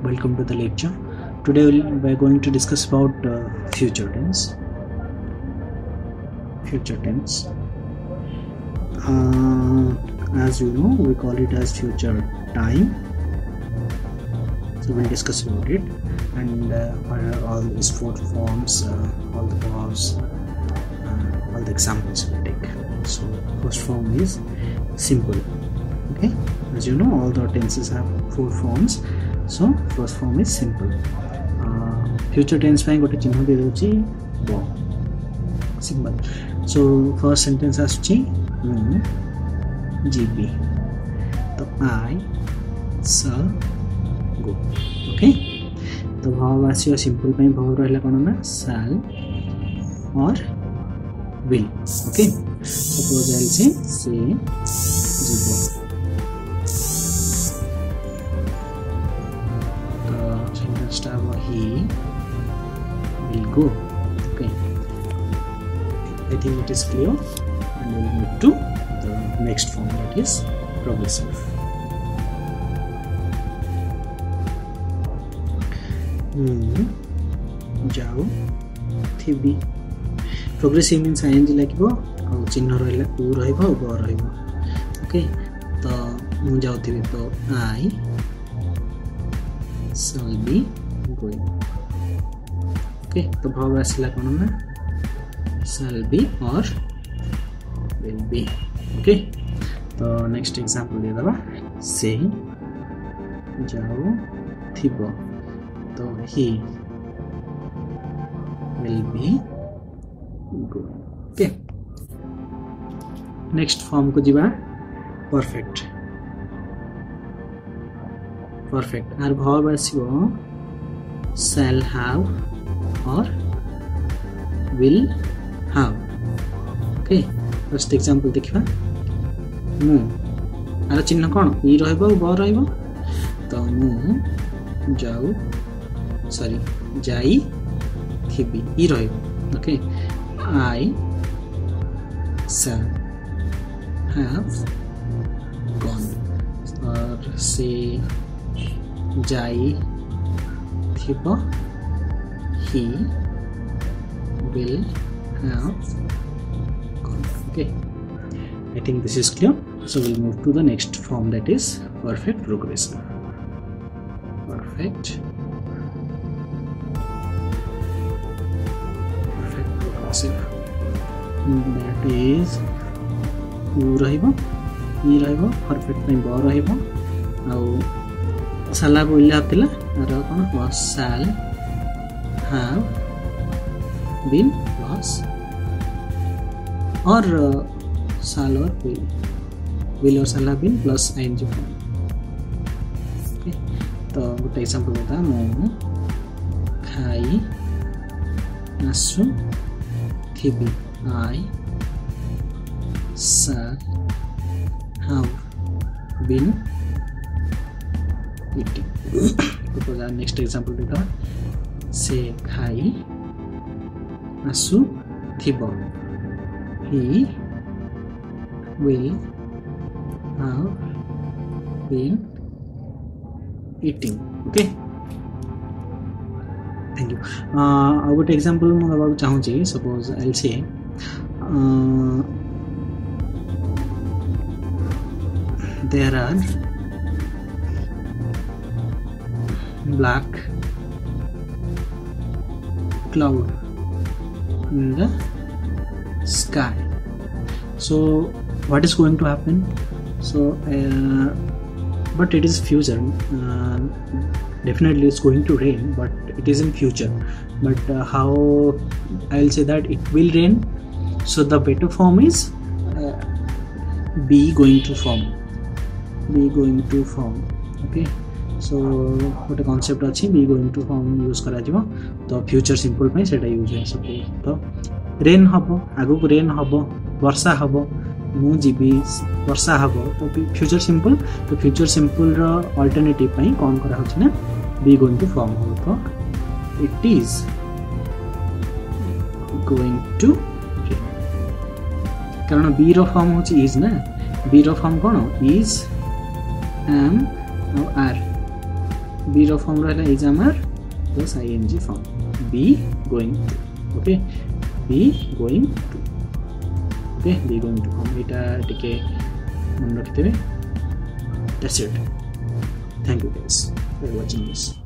welcome to the lecture. Today we are going to discuss about future tense. Future tense. As you know, we call it as future time. So we'll discuss about it, and what are all these four forms, all the verbs, all the examples we'll take. So first form is simple. Okay, as you know, all the tenses have four forms. So first form is simple. Future tense ପାଇଁ ଗୋଟେ ଚିହ୍ନ ଦେଇ ଦଉଛି ବ, simple. So first sentence ଆସୁଛି ମୁଁ ଯିବି, ତ I shall go. Okay, ତ verb ଆସିବ simple ପାଇଁ verb ରହିଲା କ'ଣ ନା shall or will. Okay, suppose I'll say ସେ ଯିବ, he will go. Okay, I think it is clear, and we'll move to the next form, that is progressive. जाऊ थिबी. Progressive means ing लागिबो आ चिन्ह रहला उ रहइबो ग रहइबो. ओके, तो मु जाऊ थिबी, तो I shall be going. Okay, तो verb आसिला कोन ना shall be or will be. Okay, तो next example दे दबा से जाऊ थिबो, तो he will be going. Okay, next form को जिबा perfect. Perfect. Our verb आसिबो shall have or will have. Okay, first example देखिबा मु आर चिन्ह कोन ई रहइबो ब रहइबो, तो मु जाऊ सॉरी जाई थिबी ई रहइबो. Okay, I shall have gone, और से जाई थिबो he will have gone. Okay, I think this is clear. So we'll move to the next form, that is perfect progressive. Perfect progressive, that is u rahibo e rahibo, perfect ପାଇଁ ब rahibo, ଆଉ sala boilla haptila ara cone was shall have been was, or shall or will or shall have been plus ing form. Okay, तो गोटे example बता मु खाई आसु थिबी, I shall have been eating. Because our next example देता से खाई आसु थिबो, he will have been eating. Okay, thank you. I would example mo daba chahu chi. Suppose I'll say there are black cloud in the sky. So what is going to happen? So but it is future, definitely it's going to rain, but it is in future. But how I'll say that it will rain, so the better form is be going to form. Okay, so what a concept अच्छी be going to form use करा जिवो, तो future simple में सेटा use है. Suppose तो rain हबो, आगु को रेन हबो, वर्षा हबो, मु जीबी वर्षा हबो, तो फ्यूचर सिंपल. तो फ्यूचर सिंपल रो अल्टरनेटिव पई कोन करा होछ ना बी गोइंग टू फॉर्म हो, तो इट इज गोइंग टू, कारण बी रो फॉर्म होछ इज ना, बी रो फॉर्म कोन इज एम और आर. B रो फॉर्म रहला एग्जामर plus ing form B going to. Okay B going to. Okay B going to form एटा टिके मन रखिते. That's it. Thank you guys for watching this.